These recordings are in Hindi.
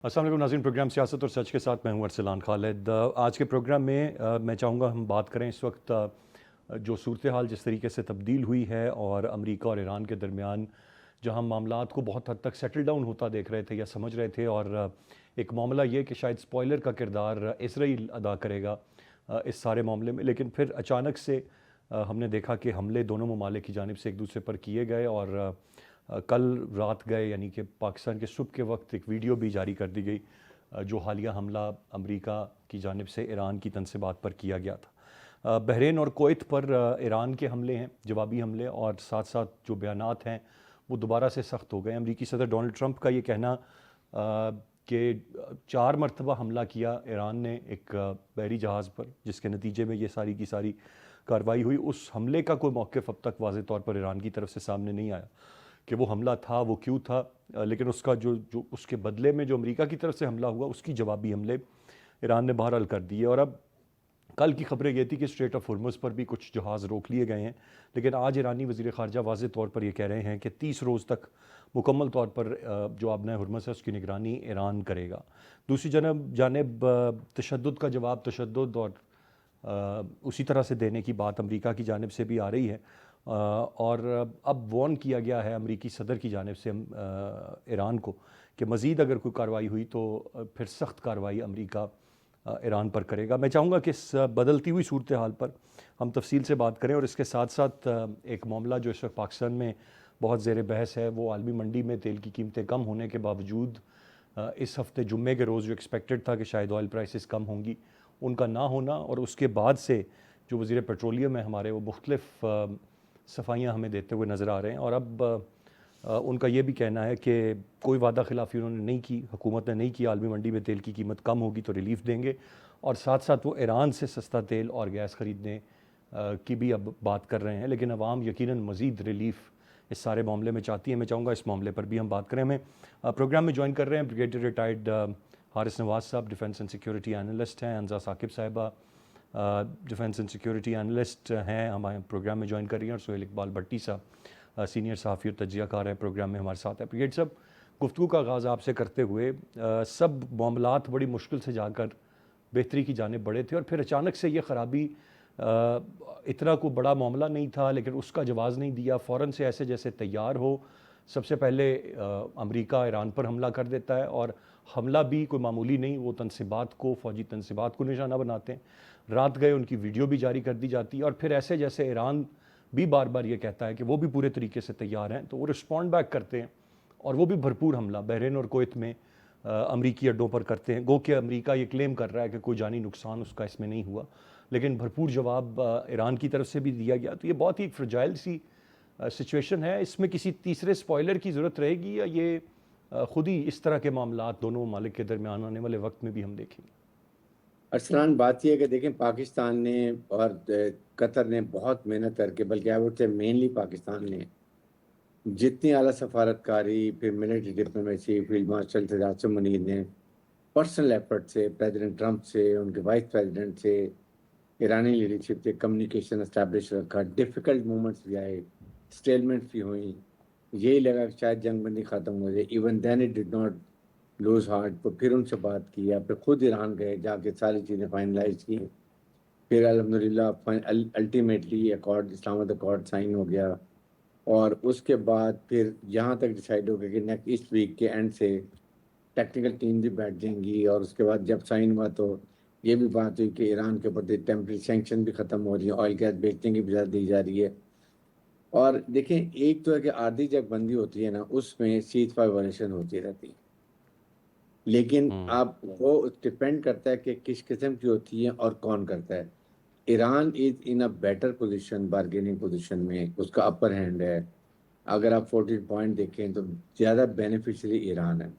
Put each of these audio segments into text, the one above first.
अस्सलाम वालेकुम नाज़रीन। प्रोग्राम सियासत और सच के साथ मैं हूं अरसलान खालिद। आज के प्रोग्राम में मैं चाहूँगा हम बात करें इस वक्त जो सूरत हाल जिस तरीके से तब्दील हुई है और अमेरिका और ईरान के दरमियान जहां मामलात को बहुत हद तक सेटल डाउन होता देख रहे थे या समझ रहे थे, और एक मामला ये कि शायद स्पॉइलर का किरदार इसराइल अदा करेगा इस सारे मामले में, लेकिन फिर अचानक से हमने देखा कि हमले दोनों ममालिक की जानिब से एक दूसरे पर किए गए, और कल रात गए यानी कि पाकिस्तान के सुबह के वक्त एक वीडियो भी जारी कर दी गई जो हालिया हमला अमेरिका की जानिब से ईरान की तनसीबात पर किया गया था। बहरीन और कुवैत पर ईरान के हमले हैं, जवाबी हमले, और साथ साथ जो बयानात हैं वो दोबारा से सख्त हो गए। अमेरिकी सदर डोनाल्ड ट्रंप का ये कहना कि 4 मरतबा हमला किया ईरान ने एक बहरी जहाज़ पर, जिसके नतीजे में ये सारी की सारी कार्रवाई हुई। उस हमले का कोई मौक़िफ़ अब तक वाज़ेह तौर पर ईरान की तरफ से सामने नहीं आया कि वो हमला था, वो क्यों था, लेकिन उसका जो जो उसके बदले में जो अमेरिका की तरफ से हमला हुआ उसकी जवाबी हमले ईरान ने बहरहाल कर दिए। और अब कल की खबरें ये थी कि स्ट्रेट ऑफ हुर्मुज़ पर भी कुछ जहाज़ रोक लिए गए हैं, लेकिन आज ईरानी वज़ीर ख़ारजा वाज़ेह तौर पर यह कह रहे हैं कि 30 रोज़ तक मुकम्मल तौर पर जो आबना हुर्मुज़ है उसकी निगरानी ईरान करेगा। दूसरी जानिब तशद्दुद का जवाब तशद्दुद और उसी तरह से देने की बात अमेरिका की जानिब से भी आ रही है, और अब वार्न किया गया है अमेरिकी सदर की जानिब से ईरान को कि मज़ीद अगर कोई कार्रवाई हुई तो फिर सख्त कार्रवाई अमेरिका ईरान पर करेगा। मैं चाहूँगा कि इस बदलती हुई सूरत हाल पर हम तफसील से बात करें, और इसके साथ साथ एक मामला जो इस वक्त पाकिस्तान में बहुत ज़ेर बहस है, वो आलमी मंडी में तेल की कीमतें कम होने के बावजूद इस हफ्ते जुम्मे के रोज़ जो एक्सपेक्टेड था कि शायद ऑयल प्राइसेस कम होंगी, उनका ना होना, और उसके बाद से जो वज़ीर पेट्रोलियम है हमारे, वो मुख्तलिफ़ सफाइयाँ हमें देते हुए नज़र आ रहे हैं। और अब उनका ये भी कहना है कि कोई वादा खिलाफ़ी उन्होंने नहीं की, हुकूमत ने नहीं किया, आलमी मंडी में तेल की कीमत कम होगी तो रिलीफ़ देंगे, और साथ साथ वो ईरान से सस्ता तेल और गैस ख़रीदने की भी अब बात कर रहे हैं। लेकिन अवाम यकीनन मज़ीद रिलीफ़ इस सारे मामले में चाहती है। मैं चाहूँगा इस मामले पर भी हम बात करें। हमें प्रोग्राम में ज्वाइन कर रहे हैं ब्रिगेडियर रिटायर्ड हारिस नवाज़ साहब, डिफेंस एंड सिक्योरिटी एनालिस्ट हैं। अंजा साकिब साहिबा डिफेंस एंड सिक्योरिटी एनालिस्ट हैं, हमारे प्रोग्राम में ज्वाइन कर रही हैं। और सुहेल इकबाल भट्टी साहब सीनियर सहाफ़ी और तजियाकार हैं, प्रोग्राम में हमारे साथ हैं। ब्रिगेड साहब, गुफ्तगू का आगाज़ आपसे करते हुए, सब मामलात बड़ी मुश्किल से जाकर बेहतरी की जानिब बढ़े थे, और फिर अचानक से ये ख़राबी, इतना कोई बड़ा मामला नहीं था लेकिन उसका जवाज़ नहीं दिया, फ़ौरन से ऐसे जैसे तैयार हो। सबसे पहले अमेरिका ईरान पर हमला कर देता है, और हमला भी कोई मामूली नहीं, वो तनसीबात को, फ़ौजी तनसीबात को निशाना बनाते हैं। रात गए उनकी वीडियो भी जारी कर दी जाती है, और फिर ऐसे जैसे ईरान भी बार बार ये कहता है कि वो भी पूरे तरीके से तैयार हैं, तो वो रिस्पॉन्ड बैक करते हैं, और वो भी भरपूर हमला बहरीन और कुवैत में अमरीकी अड्डों पर करते हैं। गो कि अमेरिका ये क्लेम कर रहा है कि कोई जानी नुकसान उसका इसमें नहीं हुआ, लेकिन भरपूर जवाब ईरान की तरफ से भी दिया गया। तो ये बहुत ही फ्रजाइल सी सिचुएशन है। इसमें किसी तीसरे स्पॉइलर की ज़रूरत रहेगी, या ये खुद ही इस तरह के मामलात दोनों ममालिक के दरमियान आने वाले वक्त में भी हम देखेंगे? अरसलान, बात यह है कि देखें, पाकिस्तान ने और कतर ने बहुत मेहनत करके, बल्कि I would say mainly Pakistan ने जितनी आला सफारतकारी, फिर military diplomacy, field marshal Asim Munir ने पर्सनल एफर्ट से, प्रेसिडेंट ट्रंप से, उनके वाइस प्रेसिडेंट से, ईरानी लीडरशिप से कम्युनिकेशन एस्टैब्लिश रखा। डिफ़िकल्ट मोमेंट्स भी आए, स्टेलमेंट्स भी हुई, यही लगा कि शायद जंग बंदी ख़त्म हो जाए। Even then it did not lose heart. तो फिर उनसे बात की, या फिर खुद ईरान गए, जाके सारी चीज़ें फाइनलाइज की। फिर अल्हम्दुलिल्लाह ultimately accord, Islamabad accord sign हो गया। और उसके बाद फिर यहाँ तक डिसाइड हो गया कि नेक्स्ट इस वीक के एंड से टेक्निकल टीम भी बैठ जाएंगी। और उसके बाद जब साइन हुआ तो ये भी बात हुई कि ईरान के ऊपर टेम्परेरी सैंक्शन भी ख़त्म हो रही है, ऑयल गैस बेचने की भी इजाज़त दी जा रही है। और देखें, एक तो है कि आधी जब बंदी होती है ना, उसमें सीज फायर वायलेशन होती रहती है, लेकिन हम्म। आप वो डिपेंड करता है कि किस किस्म की होती है और कौन करता है। Iran is in a better position, bargaining position में उसका अपर हैंड है। अगर आप 14 पॉइंट देखें तो ज़्यादा बेनिफिशियरी ईरान है।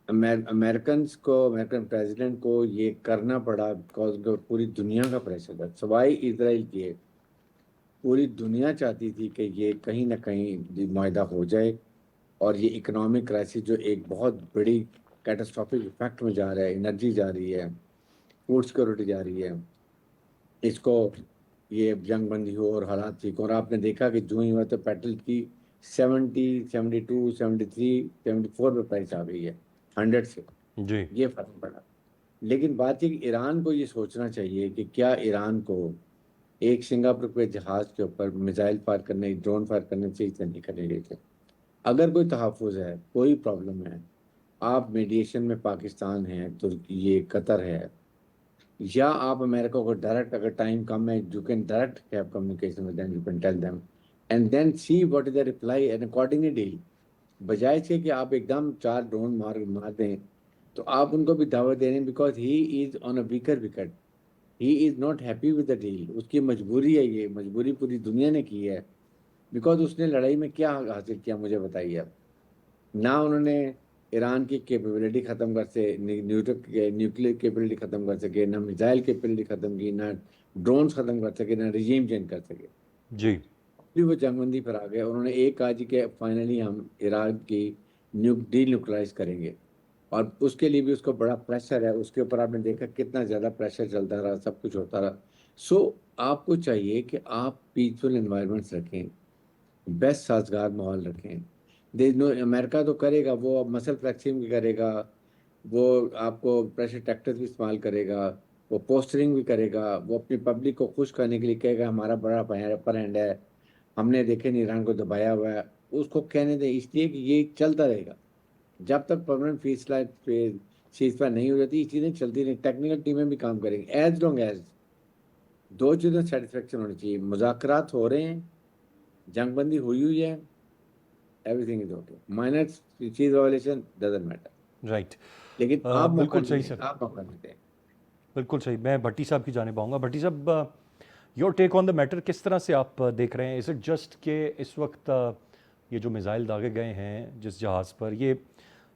अमेरिकन प्रेसिडेंट को ये करना पड़ा बिकॉज पूरी दुनिया का प्रेशर था, सवाई इसराइल के। पूरी दुनिया चाहती थी कि ये कहीं ना कहीं मुआहदा हो जाए, और ये इकोनॉमिक क्राइसिस जो एक बहुत बड़ी कैटास्ट्रॉफिक इफेक्ट में जा रहा है, एनर्जी जा रही है, फूड सिक्योरिटी जा रही है, इसको ये जंग बंदी हो और हालात ठीक हो। और आपने देखा कि जो ही हुआ तो पेट्रोल की 70, 72, 73, 74 पे प्राइस आ गई है 100 से। जी ये फर्क पड़ा। लेकिन बात है कि ईरान को ये सोचना चाहिए कि क्या ईरान को एक सिंगापुर के जहाज के ऊपर मिसाइल फायर करने, ड्रोन फायर करने से इतने नहीं करने देते। अगर कोई तहफ़्फ़ुज़ है, कोई प्रॉब्लम है, आप मीडिएशन में पाकिस्तान है, तुर्की, ये कतर है, या आप अमेरिका को डायरेक्ट, अगर टाइम कम है, you can direct have communication with them, you can tell them and then see what is the reply and accordingly deal. बजाय इसके कि आप एकदम 4 ड्रोन मार दें, तो आप उनको भी दावत दे रहे हैं, because he is on a weaker wicket, he is not happy with the deal. उसकी मजबूरी है, ये मजबूरी पूरी दुनिया ने की है, बिकॉज़ उसने लड़ाई में क्या हासिल किया मुझे बताइए आप? ना उन्होंने ईरान की कैपेबिलिटी ख़त्म कर से न्यूक्लियर कैपेबिलिटी ख़त्म कर सके, ना मिसाइल कैपेबिलिटी ख़त्म की, ना ड्रोन्स ख़त्म कर सके, ना रिजीम चेंज कर सके। जी फिर वो जंगबंदी पर आ गए। उन्होंने एक कहा जी कि फाइनली हम ईरान की डीन्यूक्लियराइज करेंगे, और उसके लिए भी उसको बड़ा प्रेशर है। उसके ऊपर आपने देखा कितना ज़्यादा प्रेशर चलता रहा, सब कुछ होता रहा। सो आपको चाहिए कि आप पीसफुल एनवायरनमेंट्स रखें, बेस्ट साजगार माहौल रखें। देश नो अमेरिका तो करेगा, वो मसल फ्लेक्सिंग भी करेगा, वो आपको प्रेशर टैक्टिक्स भी इस्तेमाल करेगा, वो पोस्टरिंग भी करेगा, वो अपनी पब्लिक को खुश करने के लिए कहेगा हमारा बड़ा अपर हैंड है, हमने देखे नहीं ईरान को दबाया हुआ है। उसको कहने दें, इसलिए कि ये चलता रहेगा जब तक परमानेंट सीज फायर नहीं हो जाती। ये चीज़ें चलती रहें, टेक्निकल टीमें भी काम करेंगी, एज लॉन्ग एज दो चीज़ें सेटिस्फेक्शन होनी चाहिए। मुज़ाकरात हो रहे हैं, जंगबंदी हुई है, एवरीथिंग इज ओके, माइनर चीज वायलेशन डजंट मैटर। राइट लेकिन आप मौका बिल्कुल नहीं सही दें, सर, आप मौका नहीं दें। बिल्कुल सही। मैं भट्टी साहब की जानिब आऊँगा। भट्टी साहब, your take on the matter, किस तरह से आप देख रहे हैं? इज़ इट जस्ट के इस वक्त ये जो मिसाइल दागे गए हैं जिस जहाज़ पर, ये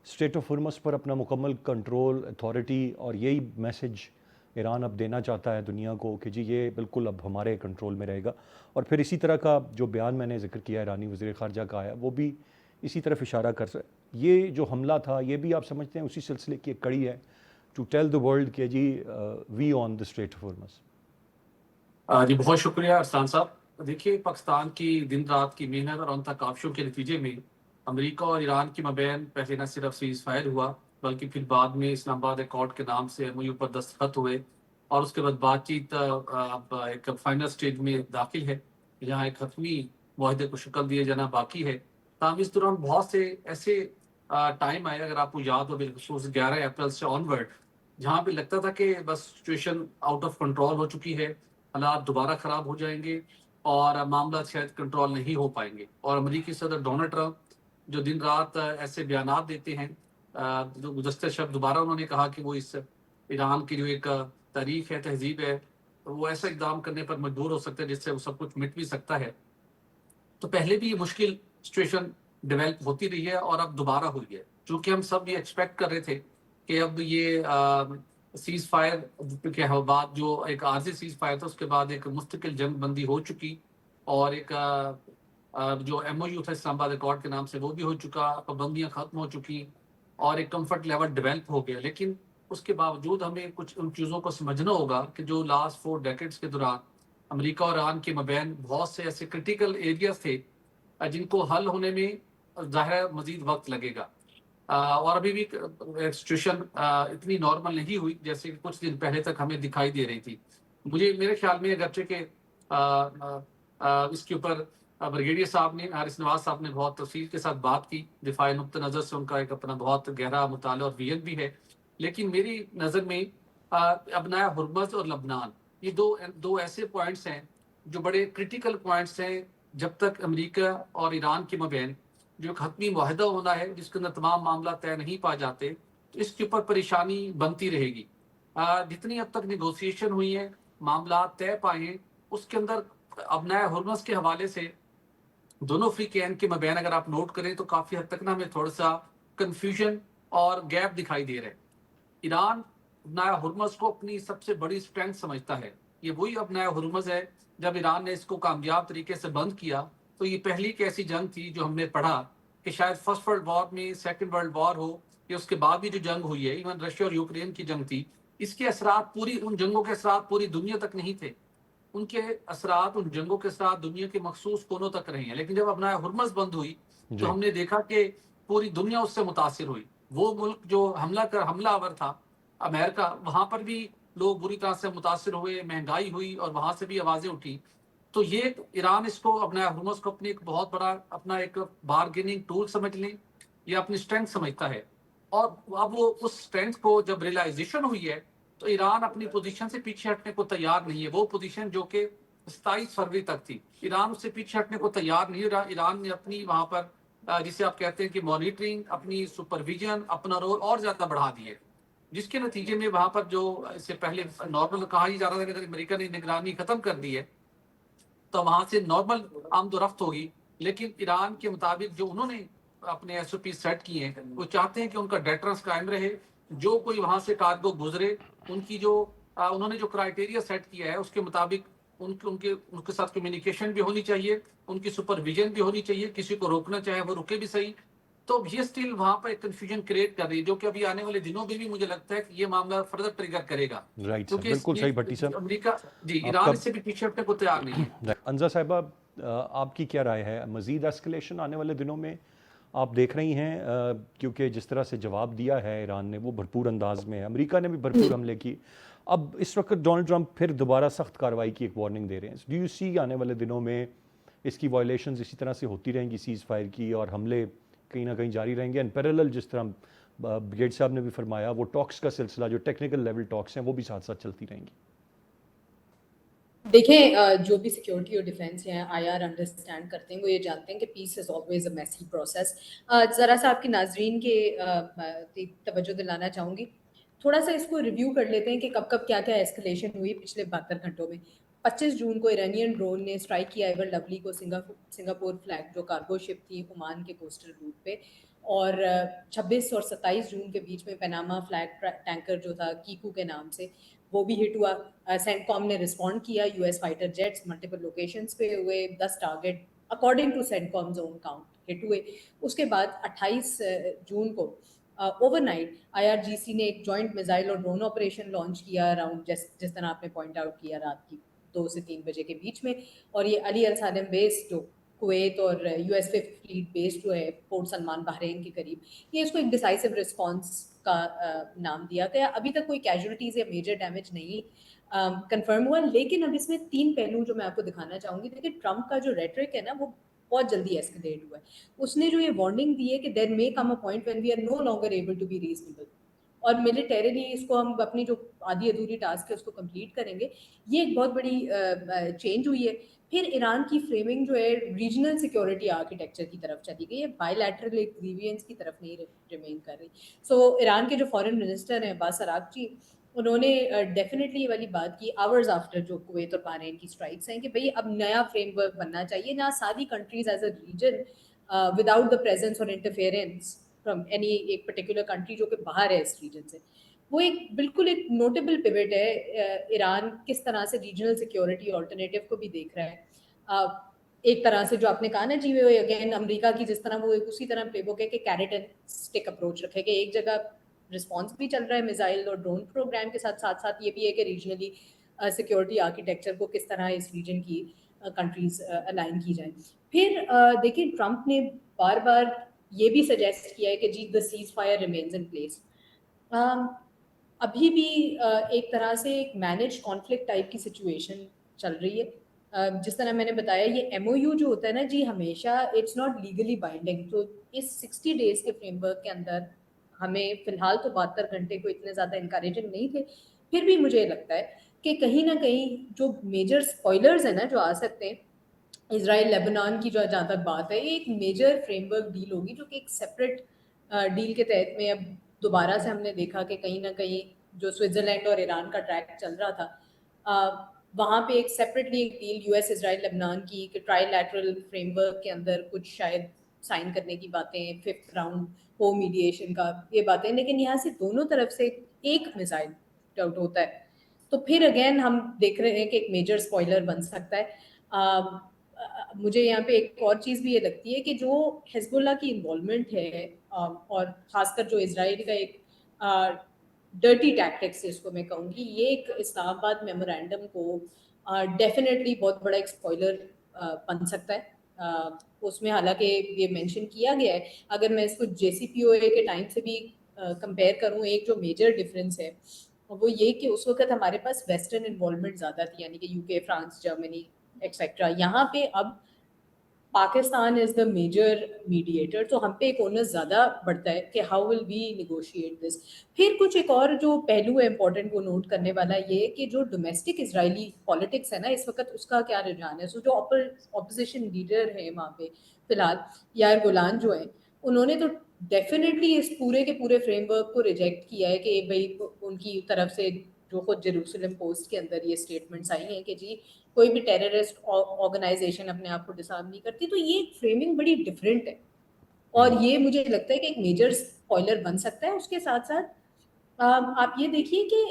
स्ट्रेट ऑफ हुर्मुज़ पर अपना मुकम्मल कंट्रोल, अथॉरिटी, और यही मैसेज ईरान अब देना चाहता है दुनिया को कि जी ये बिल्कुल अब हमारे कंट्रोल में रहेगा? और फिर इसी तरह का जो बयान मैंने जिक्र किया ईरानी वज़ीर ख़ारजा का आया, वो भी इसी तरफ इशारा कर, ये जो हमला था ये भी आप समझते हैं उसी सिलसिले की एक कड़ी है, टू टेल द वर्ल्ड कि जी we on the Strait of Hormuz? जी बहुत शुक्रिया अरसलान साहब। देखिए, पाकिस्तान की दिन रात की मेहनत और उन काविशों के नतीजे में अमेरिका और ईरान के मबैन पहले न सिर्फ सीज फायर हुआ, बल्कि फिर बाद में इस्लामाबाद अकॉर्ड के नाम से एमओयू पर दस्तखत हुए, और उसके बाद बातचीत अब एक फाइनल स्टेज में दाखिल है, जहाँ एक हतमी माहदे को शक्ल दिए जाना बाकी है। ताहम इस दौरान बहुत से ऐसे टाइम आए, अगर आपको याद हो, बिलखसूस 11 अप्रैल से ऑनवर्ड, जहाँ पे लगता था कि बस सिचुएशन आउट ऑफ कंट्रोल हो चुकी है, हालात दोबारा खराब हो जाएंगे और मामला शायद कंट्रोल नहीं हो पाएंगे। और अमेरिकी सदर डोनाल्ड ट्रंप जो दिन रात ऐसे बयान देते हैं, जो गुज़श्ता शब दोबारा उन्होंने कहा कि वो इस ईरान की जो एक तारीख है, तहजीब है, तो वो ऐसा इकदाम करने पर मजबूर हो सकते हैं जिससे वो सब कुछ मिट भी सकता है। तो पहले भी ये मुश्किल सिचुएशन डेवलप होती रही है और अब दोबारा हुई है, चूंकि हम सब ये एक्सपेक्ट कर रहे थे कि अब ये सीज फायर के बाद जो एक आर्जी सीज फायर था, उसके बाद एक मुस्तकिल जंग बंदी हो चुकी, और एक जो एमओयू था इस्लामाबाद अकॉर्ड के नाम से, वो भी हो चुका, पाबंदियां खत्म हो चुकी और एक कंफर्ट लेवल डेवलप हो गया। लेकिन उसके बावजूद हमें कुछ उन चीज़ों को समझना होगा कि जो लास्ट 4 डेकेड्स के दौरान अमेरिका और ईरान के मबैन बहुत से ऐसे क्रिटिकल एरियाज थे जिनको हल होने में ज़ाहिर है मजीद वक्त लगेगा। और अभी भी सिचुएशन इतनी नॉर्मल नहीं हुई जैसे कि कुछ दिन पहले तक हमें दिखाई दे रही थी। मुझे मेरे ख्याल में अगरचे के इसके ऊपर ब्रिगेडियर साहब ने, हारिस नवाज साहब ने बहुत तफसील के साथ बात की, दिफाई नुक्ता नज़र से उनका एक अपना बहुत गहरा मुताला और विजन भी है। लेकिन मेरी नज़र में अबनाया हुर्मुज़ और लबनान, ये दो ऐसे पॉइंट्स हैं जो बड़े क्रिटिकल पॉइंट्स हैं। जब तक अमेरिका और ईरान के मबैन जो एक हतमी मुआहदा होना है, जिसके अंदर तमाम मामला तय नहीं पा जाते, तो इसके ऊपर परेशानी बनती रहेगी। जितनी अब तक निगोसिएशन हुई है, मामला तय पाए हैं, उसके अंदर अबनाया हुर्मुज़ के हवाले से दोनों फ्रीकैन के मबैन अगर आप नोट करें तो काफ़ी हद तक ना हमें थोड़ा सा कन्फ्यूजन और गैप दिखाई दे रहा है। ईरान अपनाया हुर्मुज़ को अपनी सबसे बड़ी स्ट्रेंथ समझता है। ये वही अपनाया हुर्मुज़ है, जब ईरान ने इसको कामयाब तरीके से बंद किया, तो ये पहली एक ऐसी जंग थी जो हमने पढ़ा कि शायद फर्स्ट वर्ल्ड वॉर में, सेकंड वर्ल्ड वॉर हो, या उसके बाद भी जो जंग हुई है, इवन रशिया और यूक्रेन की जंग थी, इसके असरात पूरी, उन जंगों के असरात पूरी दुनिया तक नहीं थे। उनके असरात उन जंगों के साथ दुनिया के मखसूस कोनों तक रहे हैं। लेकिन जब अपना हुर्मस बंद हुई तो जी। हमने देखा कि पूरी दुनिया उससे मुतासिर हुई। वो मुल्क जो हमलावर था अमेरिका, वहां पर भी लोग बुरी तरह से मुतासिर हुए, महंगाई हुई और वहां से भी आवाजें उठी। तो ये ईरान इसको अपना हुर्मस को अपनी एक बहुत बड़ा अपना एक बार्गेनिंग टूल समझ लें या अपनी स्ट्रेंथ समझता है। और अब वो उस स्ट्रेंथ को जब रियलाइजेशन हुई है तो ईरान अपनी पोजीशन से पीछे हटने को तैयार नहीं है। वो पोजीशन जो कि 27 फरवरी तक थी, ईरान उससे पीछे हटने को तैयार नहीं रहा। ईरान ने अपनी वहां पर जिसे आप कहते हैं कि मॉनिटरिंग, अपनी सुपरविजन, अपना रोल और ज्यादा बढ़ा दिए, जिसके नतीजे में वहां पर जो इससे पहले नॉर्मल कहा ही जा रहा था कि अगर अमेरिका ने निगरानी खत्म कर दी है तो वहां से नॉर्मल आमदोरफ्त होगी। लेकिन ईरान के मुताबिक जो उन्होंने अपने एसओपी सेट किए हैं, वो चाहते हैं कि उनका डेटरेंस कायम रहे। जो कोई वहां से कार्गो गुजरे, उनकी जो उन्होंने जो क्राइटेरिया सेट किया है उसके मुताबिक उनके उनके उनके साथ कम्युनिकेशन भी होनी चाहिए, उनकी सुपरविजन भी होनी चाहिए। किसी को रोकना चाहे वो रुके भी सही। तो ये स्टिल वहां पर एक कंफ्यूजन क्रिएट कर रही है, जो कि अभी आने वाले दिनों में भी मुझे लगता है कि ये मामला फर्दर ट्रिगर करेगा, राइट सर, क्योंकि बिल्कुल सही भट्टी साहब। अमेरिका जी आपका ईरान इससे भी पीछे हटने को तैयार नहीं है। अंजा साहिबा, आपकी क्या राय है? मज़ीद एस्केलेशन आने वाले दिनों में आप देख रही हैं? क्योंकि जिस तरह से जवाब दिया है ईरान ने वो भरपूर अंदाज में है, अमेरिका ने भी भरपूर हमले की। अब इस वक्त डोनाल्ड ट्रंप फिर दोबारा सख्त कार्रवाई की एक वार्निंग दे रहे हैं। डू यू सी आने वाले दिनों में इसकी वायलेशंस इसी तरह से होती रहेंगी, सीज़ फायर की, और हमले कहीं ना कहीं जारी रहेंगे? एंड पैरेलल जिस तरह ब्रिगेड साहब ने भी फरमाया, वो टॉक्स का सिलसिला, जो टेक्निकल लेवल टॉक्स हैं, वो भी साथ साथ चलती रहेंगी। देखें, जो भी सिक्योरिटी और डिफेंस हैं आईआर अंडरस्टैंड करते हैं, वो ये जानते हैं कि peace is always a messy process. ज़रा सा आपकी नाजरीन के तवज्जो दिलाना चाहूँगी, थोड़ा सा इसको रिव्यू कर लेते हैं कि कब कब क्या क्या एस्केलेशन हुई पिछले 72 घंटों में। 25 जून को ईरानियन ड्रोन ने स्ट्राइक किया एवर लवली को, सिंगापुर फ्लैग जो कार्गो शिप थी ओमान के कोस्टल रूट पे। और 26 और 27 जून के बीच में पनामा फ्लैग टैंकर जो था कीकू के नाम से, वो भी हिट हुआ। सेंटकॉम ने रिस्पॉन्ड किया, US fighter jets multiple locations पे हुए, 10 target according to CENTCOM zone count hit हुए। उसके बाद 28 जून को ओवरनाइट आईआरजीसी ने एक जॉइंट मिसाइल और ड्रोन ऑपरेशन लॉन्च किया अराउंड जिस तरह आपने पॉइंट आउट किया रात की 2 से 3 बजे के बीच में। और ये अली अल सालेम बेस जो कुवैत और यूएस फिफ्थ फ्लीट बेस जो है पोर्ट सलमान बहरीन के करीब, ये इसको एक डिसाइसिव रिस्पॉन्स का नाम दिया गया। अभी तक कोई कैजुअलिटीज या मेजर डैमेज नहीं कंफर्म हुआ। लेकिन अब इसमें 3 पहलू जो मैं आपको दिखाना चाहूंगी। देखिए, ट्रंप का जो रेटरिक है ना, वो बहुत जल्दी एस्केलेट हुआ है। उसने जो ये वार्निंग दी है कि there may come a point when we are no longer able to be reasonable, और मिलिटरीली इसको हम अपनी जो आधी अधूरी टास्क है उसको कंप्लीट करेंगे। ये एक बहुत बड़ी चेंज हुई है। फिर ईरान की फ्रेमिंग जो है रीजनल सिक्योरिटी आर्किटेक्चर की तरफ चली गई है, बायलैटरल ग्रीवियंस की तरफ नहीं रिमेन कर रही। सो ईरान के जो फॉरेन मिनिस्टर हैं अब्बास अरागची, उन्होंने डेफिनेटली ये वाली बात की आवर्स आफ्टर जो कुवैत और बहरीन की स्ट्राइक्स हैं कि भाई अब नया फ्रेमवर्क बनना चाहिए जहाँ सारी countries as a region without the presence और इंटरफेरेंस फ्रॉम एनी एक पर्टिकुलर कंट्री जो कि बाहर है इस रीजन से। वो एक बिल्कुल एक नोटेबल पिवट है। ईरान किस तरह से रीजनल सिक्योरिटी ऑल्टरनेटिव को भी देख रहा है। एक तरह से जो आपने कहा ना जी, वो अगेन अमेरिका की जिस तरह वो एक उसी तरह प्लेबुक है कि कैरेट एंड स्टिक अप्रोच रखेगा। एक जगह रिस्पॉन्स भी चल रहा है मिसाइल और ड्रोन प्रोग्राम के साथ साथ साथ ये भी है कि रीजनली सिक्योरिटी आर्किटेक्चर को किस तरह इस रीजन की कंट्रीज अलाइन की जाए। फिर देखिए, ट्रंप ने बार बार ये भी सजेस्ट किया है कि जी the ceasefire remains in place. अभी भी एक तरह से एक मैनेज कॉन्फ्लिक्ट टाइप की सिचुएशन चल रही है। जिस तरह मैंने बताया, ये एमओयू जो होता है ना जी, हमेशा इट्स नॉट लीगली बाइंडिंग। तो इस 60 डेज के फ्रेमवर्क के अंदर हमें फिलहाल तो 72 घंटे को इतने ज़्यादा इंकरेजिंग नहीं थे। फिर भी मुझे लगता है कि कहीं ना कहीं जो मेजर स्पॉयलर्स है ना जो आ सकते हैं, इजराइल लेबनान की जो जहाँ तक बात है, ये एक मेजर फ्रेमवर्क डील होगी जो कि एक सेपरेट डील के तहत में अब दोबारा से हमने देखा कि कहीं ना कहीं जो स्विट्जरलैंड और ईरान का ट्रैक चल रहा था, वहाँ पे एक सेपरेटली एक डील यूएस इजराइल लेबनान की कि ट्राइलैटरल फ्रेमवर्क के अंदर कुछ शायद साइन करने की बातें, 5th राउंड हो मीडिएशन का, ये बातें। लेकिन यहाँ से दोनों तरफ से एक मिसाइल डाउट होता है, तो फिर अगेन हम देख रहे हैं कि एक मेजर स्पॉइलर बन सकता है। मुझे यहाँ पे एक और चीज़ भी ये लगती है कि जो हिजबुल्लाह की इन्वॉल्वमेंट है, और खासकर जो इजराइल का एक डर्टी टैक्टिक्स इसको मैं कहूँगी, ये एक इस्लामाबाद मेमोरेंडम को डेफिनेटली बहुत बड़ा एक स्पॉइलर बन सकता है। उसमें हालांकि ये मेंशन किया गया है, अगर मैं इसको JCPOA के टाइम से भी कंपेयर करूं, एक जो मेजर डिफरेंस है वो ये कि उस वक्त हमारे पास वेस्टर्न इन्वॉल्वमेंट ज़्यादा थी, यानी कि UK, फ्रांस, जर्मनी एक्सेट्रा। यहाँ पे अब Pakistan is the major mediator, तो हम पे एक ओनस ज़्यादा बढ़ता है कि how will we negotiate this. फिर कुछ एक और जो पहलू है इंपॉर्टेंट वो नोट करने वाला ये कि जो डोमेस्टिक इजरायली पॉलिटिक्स है ना इस वक्त, उसका क्या रुझान है। सो जो ऑपोजिशन लीडर है वहाँ पे फिलहाल, यार गुलान जो है, उन्होंने तो डेफिनेटली इस पूरे के पूरे फ्रेमवर्क को रिजेक्ट किया है कि भाई उनकी तरफ से जो खुद जेरूसलम पोस्ट के अंदर ये स्टेटमेंट्स आई हैं कि जी कोई भी टेररिस्ट ऑर्गेनाइजेशन अपने आप को डिसआर्म नहीं करती। तो ये फ्रेमिंग बड़ी डिफरेंट है और ये मुझे लगता है कि एक मेजर स्पॉइलर बन सकता है। उसके साथ साथ आप ये देखिए कि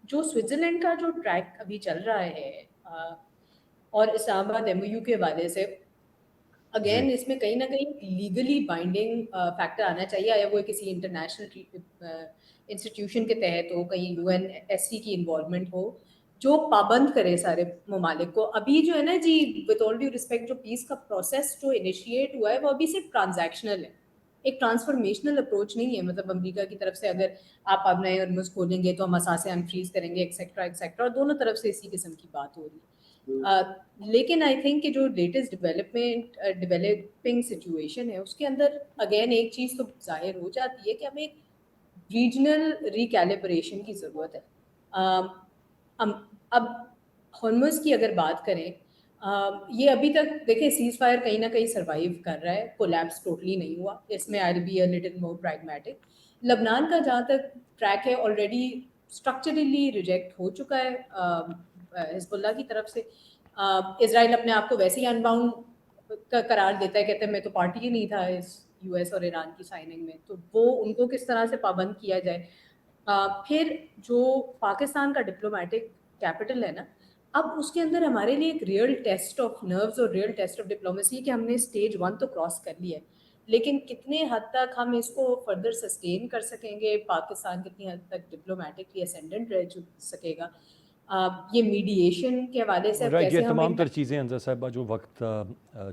जो स्विट्जरलैंड का जो ट्रैक अभी चल रहा है और इस्लामाबाद MOU के हवाले से, अगेन जी। इसमें कहीं ना कहीं लीगली बाइंडिंग फैक्टर आना चाहिए, या वो किसी इंटरनेशनल इंस्टीट्यूशन के तहत हो, कहीं UNSC की इन्वॉल्वमेंट हो जो पाबंद करे सारे ममालिक को। अभी जो है ना जी, विद ऑल ड्यू रिस्पेक्ट, जो पीस का प्रोसेस जो इनिशिएट हुआ है वो अभी सिर्फ ट्रांजैक्शनल है, एक ट्रांसफॉर्मेशनल अप्रोच नहीं है। मतलब अमेरिका की तरफ से अगर आप अब नए अर्मस खोलेंगे तो हम असासे अनफ्रीज करेंगे एक्सेट्रा एक्सेट्रा, और दोनों तरफ से इसी किस्म की बात हो रही है। लेकिन आई थिंक कि जो लेटेस्ट डेवलपिंग सिचुएशन है उसके अंदर अगेन एक चीज़ तो जाहिर हो जाती है कि हमें एक रीजनल रिकैलिब्रेशन की ज़रूरत है। अब हॉर्मस की अगर बात करें, ये अभी तक देखें सीज फायर कहीं ना कहीं सरवाइव कर रहा है, कोलैप्स टोटली नहीं हुआ। इसमें I will be a little more pragmatic. लबनान का जहाँ तक ट्रैक है ऑलरेडी स्ट्रक्चरली रिजेक्ट हो चुका है हिजबुल्लाह की तरफ से। इसराइल अपने आप को वैसे ही अनबाउंड का करार देता है, कहते हैं मैं तो पार्टी ही नहीं था इस US और ईरान की साइनिंग में, तो वो उनको किस तरह से पाबंद किया जाए। फिर जो पाकिस्तान का डिप्लोमेटिक कैपिटल है ना, अब उसके अंदर हमारे लिए एक रियल टेस्ट ऑफ नर्व्स और रियल टेस्ट ऑफ डिप्लोमेसी कि हमने स्टेज 1 तो क्रॉस कर लिया है, लेकिन कितने हद तक हम इसको फर्दर सस्टेन कर सकेंगे, पाकिस्तान कितनी हद तक डिप्लोमेटिकली असेंडेंट रह सकेगा, ये मीडिएशन के हवाले से अब राइट, ये कैसे हम तमाम तर चीज़ें अंजर साहिबा जो वक्त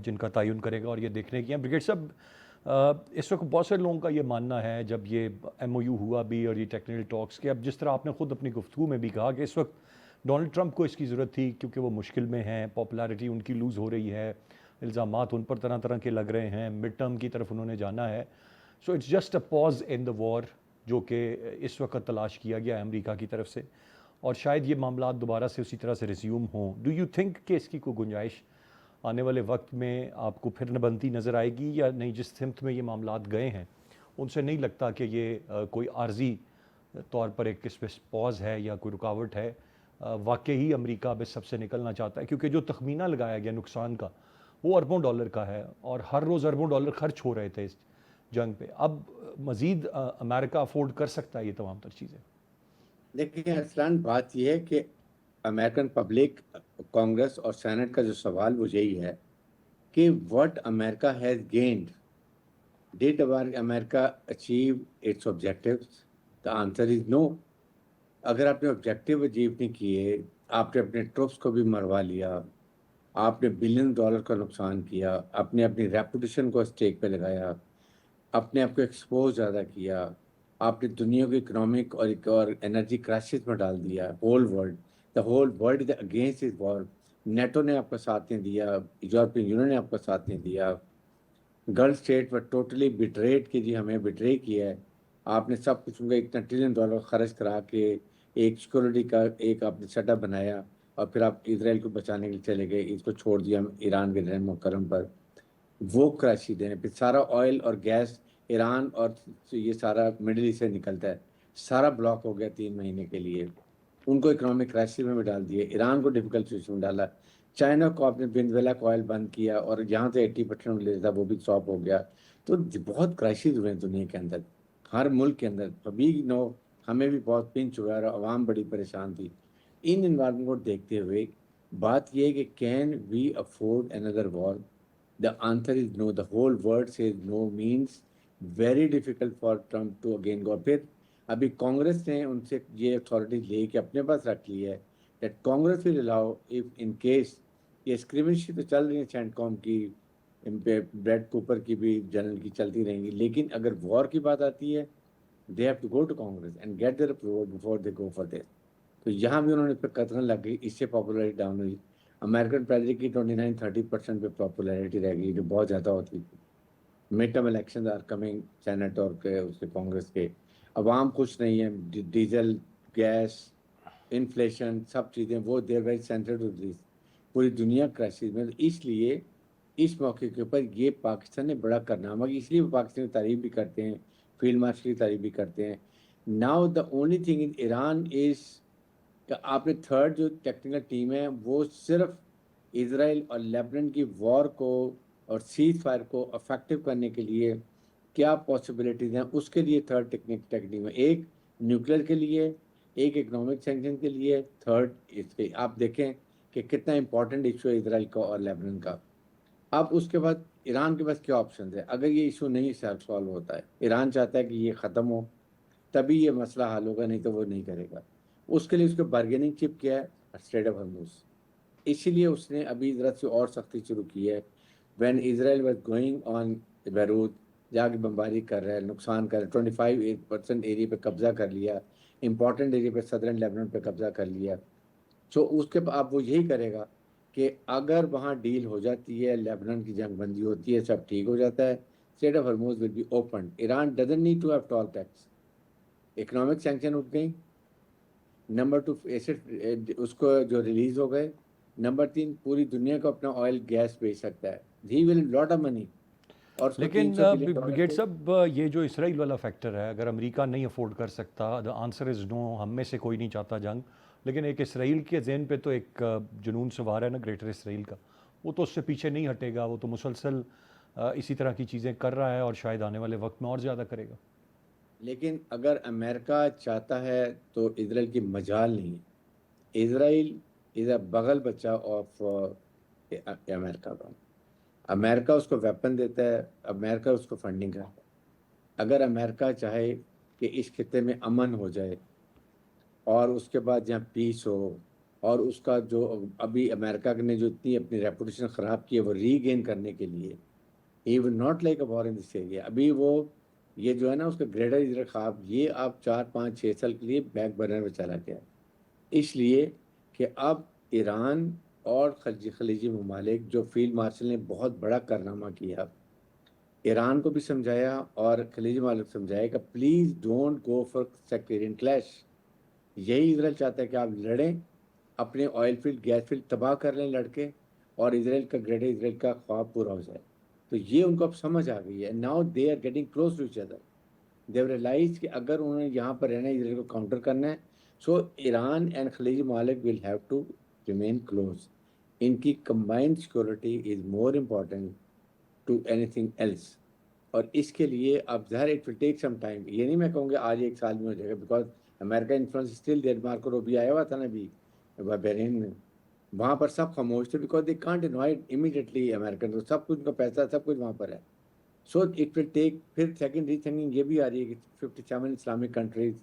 जिनका तयन करेगा और ये देखने की हैं। ब्रिगेड साहब, इस वक्त बहुत से लोगों का ये मानना है जब ये MOU हुआ भी और ये टेक्निकल टॉक्स के, अब जिस तरह आपने खुद अपनी गुफ्तगू में भी कहा कि इस वक्त डोनाल्ड ट्रंप को इसकी ज़रूरत थी क्योंकि वो मुश्किल में हैं, पॉपुलैरिटी उनकी लूज़ हो रही है, इल्ज़ामात उन पर तरह तरह के लग रहे हैं, मिड टर्म की तरफ उन्होंने जाना है। So it's just a pause in the war जो कि इस वक्त तलाश किया गया है अमेरिका की तरफ से, और शायद ये मामला दोबारा से उसी तरह से रिज्यूम हों। डू यू थिंक कि इसकी कोई गुंजाइश आने वाले वक्त में आपको फिर बनती नज़र आएगी या नहीं? जिस सिमत में ये मामलात गए हैं उनसे नहीं लगता कि ये कोई आर्जी तौर पर एक इस पॉज है या कोई रुकावट है? वाकई ही अमेरिका अब इस सबसे निकलना चाहता है क्योंकि जो तखमीना लगाया गया नुकसान का वो अरबों डॉलर का है और हर रोज़ अरबों डॉलर खर्च हो रहे थे इस जंग पे। अब मज़ीद अमेरिका अफोर्ड कर सकता है ये तमाम तर चीज़ें? देखिए अरसलान, बात यह है कि अमेरिकन पब्लिक, कांग्रेस और सेनेट का जो सवाल वो यही है कि what America has gained, did America achieve its objectives? The answer is no. अगर आपने ऑब्जेक्टिव अचीव नहीं किए, आपने अपने ट्रूप्स को भी मरवा लिया, आपने बिलियन डॉलर का नुकसान किया, आपने अपनी रेपुटेशन को स्टेक पे लगाया, अपने आप को एक्सपोज ज़्यादा किया, आपने दुनिया को इकोनॉमिक और एनर्जी क्राइसिस में डाल दिया। The whole world is against इस वॉर। नेटो ने आपका साथ नहीं दिया, यूरोपियन यूनियन ने आपका साथ नहीं दिया, गल्फ स्टेट पर टोटली बिट्रेड की, जी हमें बिट्रे किया है। आपने सब कुछ उनका इतना $1 ट्रिलियन खर्च करा के एक सिक्योरिटी का एक आपने सेटअप बनाया और फिर आप इसराइल को बचाने के लिए चले गए, इसको छोड़ दिया ईरान के रहम करम पर। वो क्राइसिस देने फिर सारा ऑयल और गैस ईरान और ये सारा मिडिल ईस्ट से निकलता है, सारा ब्लॉक हो गया 3 महीने के लिए। उनको इकोनॉमिक क्राइसिस में भी डाल दिए, ईरान को डिफिकल्ट सिचुएशन में डाला। चाइना को आपने वेनेजुएला का ऑयल बंद किया और यहाँ से 80% ले था वो भी स्टॉप हो गया। तो बहुत क्राइसिस हुए हैं दुनिया के अंदर, हर मुल्क के अंदर। अभी नो हमें भी बहुत पिंच हुआ और आवाम बड़ी परेशान थी। इन इन्वायरमेंट को देखते हुए बात यह है कि can we afford another war? The answer is no. The whole world says no means very difficult for Trump to again go. फिर अभी कांग्रेस ने उनसे ये अथॉरिटी ले के अपने पास रख ली है that Congress will allow if in case ये स्क्रिमिश तो चल रही है सेंटकॉम की, ब्रैड कूपर की भी जनरल की चलती रहेंगी, लेकिन अगर वॉर की बात आती है they have to go to Congress and get their approval before they go for this. तो यहाँ भी उन्होंने इस पर कतरन लग गई, इससे पॉपुलरिटी डाउन हुई। अमेरिकन प्रेसिडेंट की 29-30% पे पॉपुलरिटी रह गई, जो बहुत ज़्यादा होती थी। Mid term election are coming, senate और के उसके कांग्रेस के, अवाम खुश नहीं है, डीजल गैस इन्फ्लेशन सब चीज़ें वो देर वेरी सेंसिटिव टू दिस, पूरी दुनिया क्राइसिस में। तो इसलिए इस मौके के ऊपर ये पाकिस्तान ने बड़ा कारनामा किया, इसलिए वो पाकिस्तान की तारीफ भी करते हैं, फील्ड मार्शल की तारीफ भी करते हैं। Now the only thing in Iran is कि आपने थर्ड जो टेक्निकल टीम है वो सिर्फ इसराइल और लेबनान की वॉर को और सीज फायर को अफेक्टिव करने के लिए क्या पॉसिबिलिटीज़ हैं, उसके लिए थर्ड टेक्निक है। एक न्यूक्लियर के लिए, एक इकोनॉमिक सैंक्शन के लिए, थर्ड इसके। आप देखें कि कितना इंपॉर्टेंट इशू है इसराइल का और लेबनान का। अब उसके बाद ईरान के पास क्या ऑप्शन है अगर ये इशू नहीं सॉल्व होता है। ईरान चाहता है कि ये ख़त्म हो तभी ये मसला हल होगा, नहीं तो वो नहीं करेगा। उसके लिए उसके बार्गेनिंग चिप क्या है, स्ट्रेट ऑफ हॉर्मुज़। इसीलिए उसने अभी ज़रा सी और सख्ती शुरू की है। When Israel was going on Beirut, जाके बमबारी कर रहा है, नुकसान कर रहा है, 25% एरिया पे कब्जा कर लिया, इंपॉर्टेंट एरिया पे सदर्न लेबनान पे कब्जा कर लिया। तो उसके अब वो यही करेगा कि अगर वहाँ डील हो जाती है, लेबनान की जंग बंदी होती है, सब ठीक हो जाता है, strait of Hormuz will be open. Iran doesn't need to have toll tax, economic sanction उठ गई। नंबर 2 एसेट उसको जो रिलीज हो गए। नंबर 3 पूरी दुनिया को अपना ऑयल गैस बेच सकता है, he will lot of money. और उसको लेकिन 300 बिलियन ब्रिगेड डॉलर साहब, ये जो इसराइल वाला फैक्टर है, अगर अमेरिका नहीं अफोर्ड कर सकता, द आंसर इज़ नो, हम में से कोई नहीं चाहता जंग, लेकिन एक इसराइल के जहन पे तो एक जुनून सवार है ना ग्रेटर इसराइल का, वो तो उससे पीछे नहीं हटेगा, वो तो मुसलसल इसी तरह की चीज़ें कर रहा है और शायद आने वाले वक्त में और ज़्यादा करेगा। लेकिन अगर अमेरिका चाहता है तो इसराइल की मजाल नहीं है। इसराइल इज़ अ बगल बच्चा ऑफ अमेरिका का। अमेरिका उसको वेपन देता है, अमेरिका उसको फंडिंग करता है। अगर अमेरिका चाहे कि इस खिते में अमन हो जाए और उसके बाद जहाँ पीस हो, और उसका जो अभी अमेरिका ने जो इतनी अपनी रेपुटेशन ख़राब की है वो रीगेन करने के लिए, he will not like a war in this area. अभी वो ये जो है ना उसका ग्रेटर इजराइल ख्वाब, ये आप 4-5-6 साल के लिए बैक बर्नर में चला गया, इसलिए कि अब ईरान और खलीजी ममालिक, जो फील्ड मार्शल ने बहुत बड़ा कारनामा किया, ईरान को भी समझाया और खलीजी ममालिक को समझाया कि please don't go for sectarian clash. यही इसराइल चाहता है कि आप लड़ें, अपने ऑयल फील्ड गैस फील्ड तबाह कर लें लड़के, और इसराइल का ग्रेटर इसराइल का ख्वाब पूरा हो जाए। तो ये उनको अब समझ आ गई है। Now they are getting close to each other, they realize कि अगर उन्होंने यहाँ पर रहना है, इसराइल को काउंटर करना है, सो ईरान एंड खलीजी ममालिक will have to remain close. इनकी combined security is more important to anything else. और इसके लिए अब ज़ाहिर it will take some time, ये नहीं मैं कहूँगा आज 1 साल में हो जाएगा, because America influence still there. Marco Rubio आया हुआ था ना अभी बहरीन में, वहाँ पर सब खामोश थे, because they can't invite immediately American, तो सब कुछ उनका पैसा सब कुछ वहाँ पर है। So it will take. फिर सेकेंड रीथिंकिंग ये भी आ रही है कि 57 इस्लामिक कंट्रीज,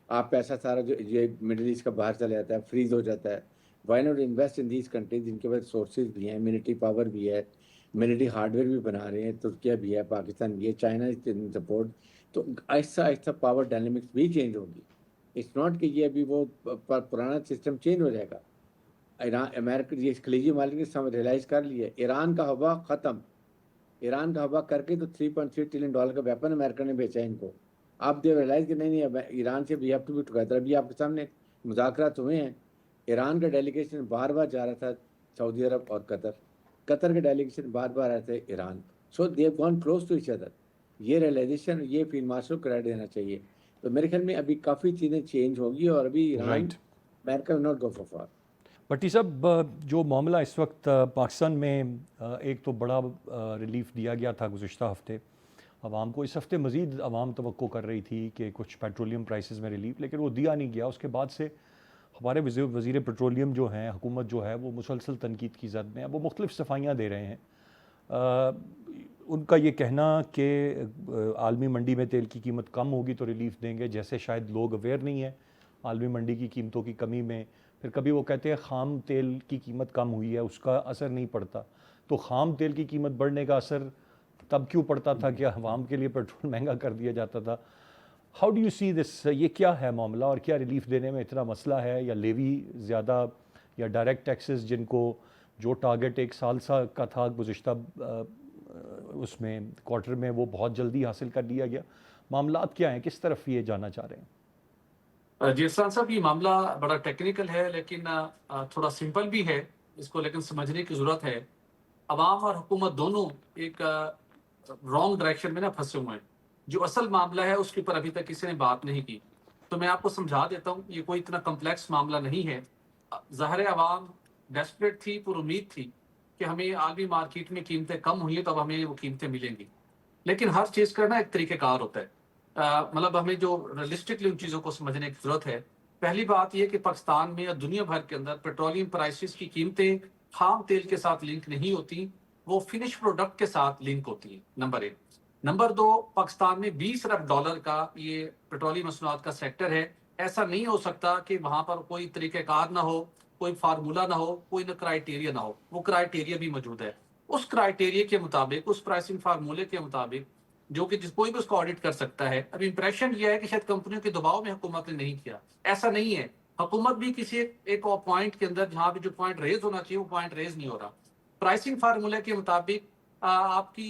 आप पैसा सारा जो ये मिडिल ईस्ट का बाहर चला जाता है, फ्रीज हो जाता है। Why not invest in these countries जिनके पास सोर्सेज भी हैं, मिलिट्री पावर भी है, मिलिट्री हार्डवेयर भी बना रहे हैं, तुर्किया भी है, पाकिस्तान भी है, चाइना इज इन सपोर्ट। तो आहिस्ता आहिस्ता पावर डायनेमिक्स भी चेंज होगी। इट्स नॉट कि ये अभी वो पुराना सिस्टम चेंज हो जाएगा। ईरान अमेरिका ये खलीजी मालिक ने सब रियलाइज कर लिया, ईरान का हवा ख़त्म। ईरान का हवा करके तो $3.3 ट्रिलियन का वेपन अमेरिका ने बेचा इनको। आप दे रियलाइज कि नहीं अब ईरान से we have to be together. अभी आपके सामने मुज़ाकरात हुए हैं, ईरान का डेलीगेशन बार बार जा रहा था सऊदी अरब और कतर, कतर के डेलीगेशन बार बार आए थे Iran. So they have gone close to each other. ये रियलाइजेशन ये फील्ड मार्शल को क्रेडिट देना चाहिए। तो मेरे ख्याल में अभी काफ़ी चीज़ें चेंज होगी और अभी Iran right. America will not go for war. Bhatti sahab, जो मामला इस वक्त पाकिस्तान में, एक तो बड़ा रिलीफ दिया गया था गुज़िश्ता हफ्ते आवाम को, इस हफ्ते मज़ीद आवाम तवक्को कर रही थी कि कुछ पेट्रोलियम प्राइसेस में रिलीफ, लेकिन वो दिया नहीं गया। उसके बाद से हमारे वज़ीर पेट्रोलियम जो हैं, हुकूमत जो है, वो मुसलसल तनकीद की ज़द में है। वो मुख्तलिफ सफाइयाँ दे रहे हैं। उनका ये कहना कि आलमी मंडी में तेल की कीमत कम होगी तो रिलीफ देंगे, जैसे शायद लोग अवेयर नहीं है आलमी मंडी की कीमतों की कमी में। फिर कभी वो कहते हैं ख़ाम तेल की कीमत कम हुई है, उसका असर नहीं पड़ता। तो ख़ाम तेल की कीमत बढ़ने का असर तब क्यों पड़ता था कि अवाम के लिए पेट्रोल महंगा कर दिया जाता था? How do you see this? ये क्या है मामला और क्या रिलीफ देने में इतना मसला है, या लेवी ज़्यादा, या डायरेक्ट टैक्सेस जिनको जो टारगेट एक साल सा का था गुज़िश्ता उसमें क्वार्टर में, वो बहुत जल्दी हासिल कर लिया गया? मामलात क्या हैं, किस तरफ ये जाना चाह रहे हैं? जी इरफान साहब, ये मामला बड़ा टेक्निकल है, लेकिन थोड़ा सिंपल भी है इसको, लेकिन समझने की ज़रूरत है। अवाम और हुकूमत दोनों एक रॉन्ग डायरेक्शन में ना फंसे हुए हैं। जो असल मामला है उसके ऊपर अभी तक किसी ने बात नहीं की। तो मैं आपको समझा देता हूँ, ये कोई इतना कम्प्लेक्स मामला नहीं है। ज़ाहिर है अवाम डेस्परेट थी, पुरुम्मीद थी कि हमें आलमी मार्केट में कीमतें कम हुई हैं, तो अब हमें वो कीमतें मिलेंगी। लेकिन हर चीज़ का ना एक तरीक़ेकार होता है। मतलब हमें जो रियलिस्टिकली उन चीज़ों को समझने की ज़रूरत है। पहली बात ये कि पाकिस्तान में या दुनिया भर के अंदर पेट्रोलियम प्राइसेस की कीमतें खाम तेल के साथ लिंक नहीं होती, वो फिनिश प्रोडक्ट के साथ लिंक होती है, नंबर 1। नंबर 2, पाकिस्तान में $20 अरब का ये पेट्रोलियम मसनूआत का सेक्टर है। ऐसा नहीं हो सकता कि वहाँ पर कोई तरीक़ेकार ना हो, कोई फार्मूला ना हो, कोई ना क्राइटेरिया ना हो। वो क्राइटेरिया भी मौजूद है। उस क्राइटेरिया के मुताबिक, उस प्राइसिंग फार्मूले के मुताबिक, जो कि कोई भी उसको ऑडिट कर सकता है। अब इंप्रेशन ये है कि शायद कंपनियों के दबाव में हुकूमत ने नहीं किया। ऐसा नहीं है। हुकूमत भी किसी एक पॉइंट के अंदर, जहां भी जो पॉइंट रेज होना चाहिए, वो पॉइंट रेज नहीं हो रहा। प्राइसिंग फार्मूले के मुताबिक आपकी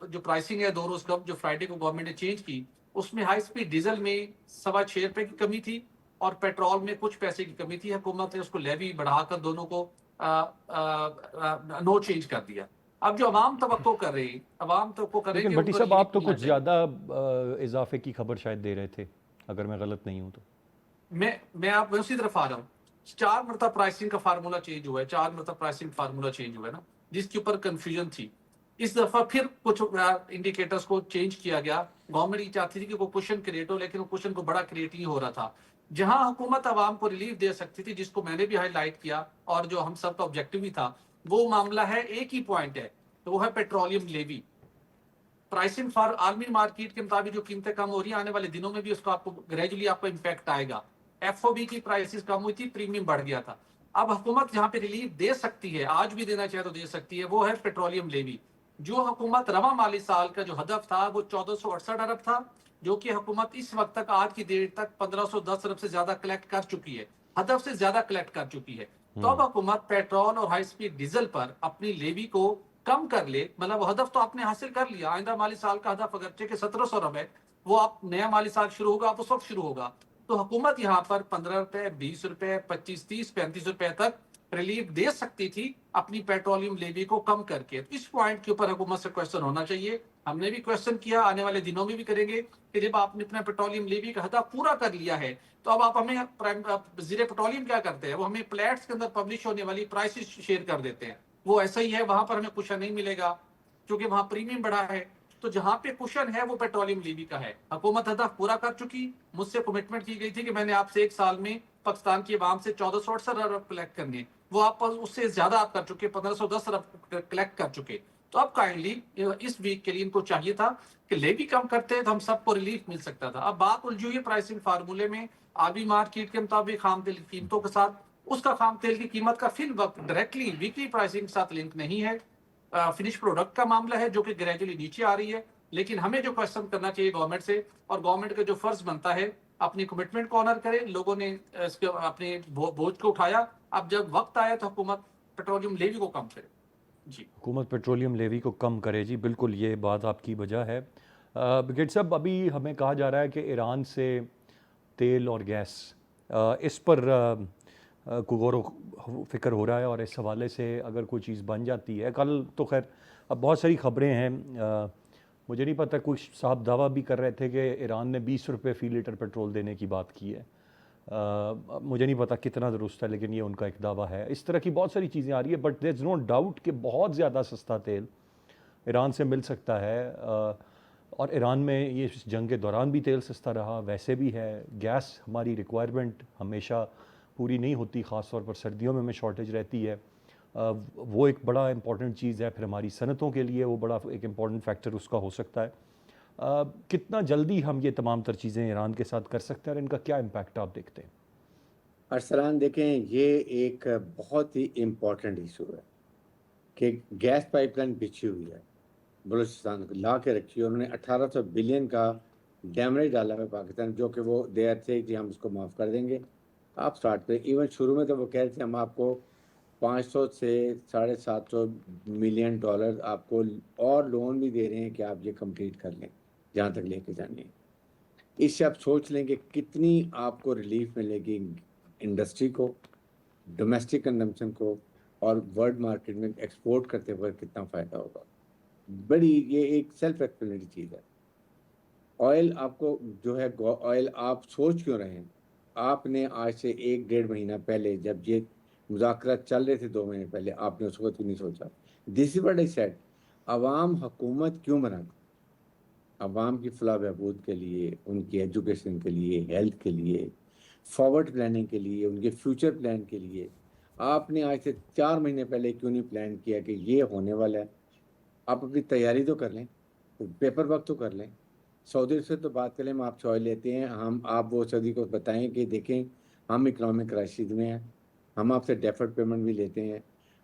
जो प्राइसिंग है 2 रोज कब जो फ्राइडे को गवर्नमेंट ने चेंज की, उसमें हाई स्पीड डीजल में ₹6.25 की कमी थी और पेट्रोल में कुछ पैसे की कमी थी। हुकूमत ने उसको लेवी बढ़ाकर दोनों को नो चेंज कर दिया। अब जो अवाम तवक्को कर रही है, अवाम तवक्को कर रही है लेकिन कि भट्टी उनको साहब, आप रिलीफ तो मिलना कुछ चाहिए। ज़्यादा इजाफे की खबर शायद दे रहे थे, अगर मैं गलत नहीं हूँ तो। मैं उसी तरफ आ रहा हूँ। 4 मरतबा प्राइसिंग का फार्मूला चेंज हुआ है, 4 मरतबा प्राइसिंग फार्मूला चेंज हुआ है ना, जिसके ऊपर कंफ्यूजन थी। इस दफा फिर कुछ इंडिकेटर्स को चेंज किया गया। गवर्नमेंट ये चाहती थी कि कोई क्वेश्चन क्रिएट हो, लेकिन वो क्वेश्चन को बड़ा क्रिएट नहीं हो रहा था। जहां हुकूमत आवाम को रिलीफ दे सकती थी, जिसको मैंने भी हाईलाइट किया और जो हम सबका ऑब्जेक्टिव भी था, वो मामला है, एक ही पॉइंट है, तो वो है पेट्रोलियम लेवी। प्राइसिंग फॉर आलमी मार्केट के मुताबिक जो कीमतें कम हो रही हैं, आने वाले दिनों में भी उसका आपको ग्रेजुअली आपको इम्पैक्ट आएगा। एफओबी की प्राइसेस कम हुई थी, प्रीमियम बढ़ गया था। अब हुकूमत जहां पे रिलीफ दे सकती है, आज भी देना चाहे तो दे सकती है, वो है पेट्रोलियम लेवी। जो हुकूमत रवा माली साल का जो हदफ था वो 1468 अरब था, जो कि हुकूमत इस वक्त तक, आज की डेट तक 1510 अरब से ज्यादा कलेक्ट कर चुकी है, हदफ से ज्यादा कलेक्ट कर चुकी है। तो अब हुकूमत पेट्रोल और हाई स्पीड डीजल पर अपनी लेवी को कम कर ले, मतलब हदफ तो आपने हासिल कर लिया। आइंदा माली साल का हदफ अगरचे के 1700 अरब है, वो आप नया माली साल शुरू होगा, आप उस वक्त शुरू होगा। तो हुकूमत यहाँ पर 15 रुपए, 20 रुपए, 25, 30, 35 रुपए तक रिलीफ दे सकती थी अपनी पेट्रोलियम लेवी को कम करके। तो इस पॉइंट के ऊपर हुकूमत से क्वेश्चन होना चाहिए। हमने भी क्वेश्चन किया, आने वाले दिनों में भी करेंगे कि जब आपने अपना पेट्रोलियम लेवी का हदफ पूरा कर लिया है, तो अब आप हमें वजीर पेट्रोलियम क्या करते हैं, वो हमें प्लेट्स के अंदर पब्लिश होने वाली प्राइसेस शेयर कर देते हैं। वो ऐसा ही है, वहां पर हमें कुशन नहीं मिलेगा क्योंकि वहां प्रीमियम बढ़ा है। तो जहां पे कुशन है वो पेट्रोलियम लेवी का है। हुकूमत हदफ पूरा कर चुकी। मुझसे कमिटमेंट की गई थी कि मैंने आपसे 1 साल में पाकिस्तान की आवाम से 1468 अरब कलेक्ट करने, वो आप उससे ज्यादा आप कर चुके, 1510 अरब कलेक्ट कर चुके। तो अब काइंडली इस वीक के लिए इनको चाहिए था कि लेवी कम करते तो हम सबको रिलीफ मिल सकता था। अब बात उलझी हुई है प्राइसिंग फार्मूले में। आलमी मार्केट के मुताबिक खाम तेल की कीमतों के साथ, उसका खाम तेल की कीमत का फिर वक्त डायरेक्टली वीकली प्राइसिंग के साथ लिंक नहीं है। फिनिश प्रोडक्ट का मामला है जो कि ग्रेजुअली नीचे आ रही है। लेकिन हमें जो क्वेश्चन करना चाहिए गवर्नमेंट से, और गवर्नमेंट का जो फर्ज बनता है, अपनी कमिटमेंट को ऑनर करे। लोगों ने इसके अपने बोझ को उठाया। अब जब वक्त आया तो हुकूमत पेट्रोलियम लेवी को कम करे। जी, हुकूमत पेट्रोलियम लेवी को कम करे, जी बिल्कुल, ये बात आपकी वजह है। ब्रिगेड साहब, अभी हमें कहा जा रहा है कि ईरान से तेल और गैस, इस पर को गौर फिक्र हो रहा है, और इस हवाले से अगर कोई चीज़ बन जाती है, कल तो खैर अब बहुत सारी ख़बरें हैं, मुझे नहीं पता, कुछ साहब दावा भी कर रहे थे कि ईरान ने 20 रुपये फ़ी लीटर पेट्रोल देने की बात की है। मुझे नहीं पता कितना दुरुस्त है, लेकिन ये उनका एक दावा है। इस तरह की बहुत सारी चीज़ें आ रही है, but there is no doubt कि बहुत ज़्यादा सस्ता तेल ईरान से मिल सकता है। और ईरान में ये इस जंग के दौरान भी तेल सस्ता रहा, वैसे भी है। गैस हमारी रिक्वायरमेंट हमेशा पूरी नहीं होती, ख़ास तौर पर सर्दियों में हमें शॉर्टेज रहती है। वो एक बड़ा इंपॉर्टेंट चीज़ है। फिर हमारी सनतों के लिए वो बड़ा एक इंपॉर्टेंट फैक्टर उसका हो सकता है। कितना जल्दी हम ये तमाम तर चीज़ें ईरान के साथ कर सकते हैं और इनका क्या इम्पैक्ट आप देखते हैं? अरसलान देखें, ये एक बहुत ही इम्पोर्टेंट इशू है कि गैस पाइपलाइन बिछी हुई है, बलूचिस्तान को ला के रखी है। उन्होंने 1800 बिलियन का डैमेज डाला है पाकिस्तान, जो कि वो देर थे कि हम उसको माफ़ कर देंगे, आप स्टार्ट करें। इवन शुरू में तो वो कह रहे थे हम आपको 500 से 750 मिलियन डॉलर आपको और लोन भी दे रहे हैं कि आप ये कंप्लीट कर लें जहाँ तक लेके जानी है। इससे आप सोच लें कि कितनी आपको रिलीफ मिलेगी इंडस्ट्री को, डोमेस्टिक कंजम्पशन को, और वर्ल्ड मार्केट में एक्सपोर्ट करते हुए कितना फ़ायदा होगा। बड़ी ये एक सेल्फ एक्सप्लेनेटरी चीज़ है। ऑयल आपको जो है, ऑयल आप सोच क्यों रहे हैं? आपने आज से 1-1.5 महीना पहले जब ये मुज़ाकरात चल रहे थे 2 महीने पहले, आपने उस वक़्त क्यों नहीं सोचा? This is what I said, अवाम हुकूमत क्यों बनाती? अवाम की फलाह बहबूद के लिए, उनकी एजुकेशन के लिए, हेल्थ के लिए, फॉरवर्ड प्लानिंग के लिए, उनके फ्यूचर प्लान के लिए। आपने आज से 4 महीने पहले क्यों नहीं प्लान किया कि ये होने वाला है? आप अपनी तैयारी तो कर लें, पेपर वर्क तो कर लें। सऊदी से तो बात करें, हम आपसे ऑयल लेते हैं, हम आप वो सऊदी को बताएं कि देखें हम इकोनॉमिक क्राइसिस में हैं, हम आपसे डेफर्ड पेमेंट भी लेते हैं,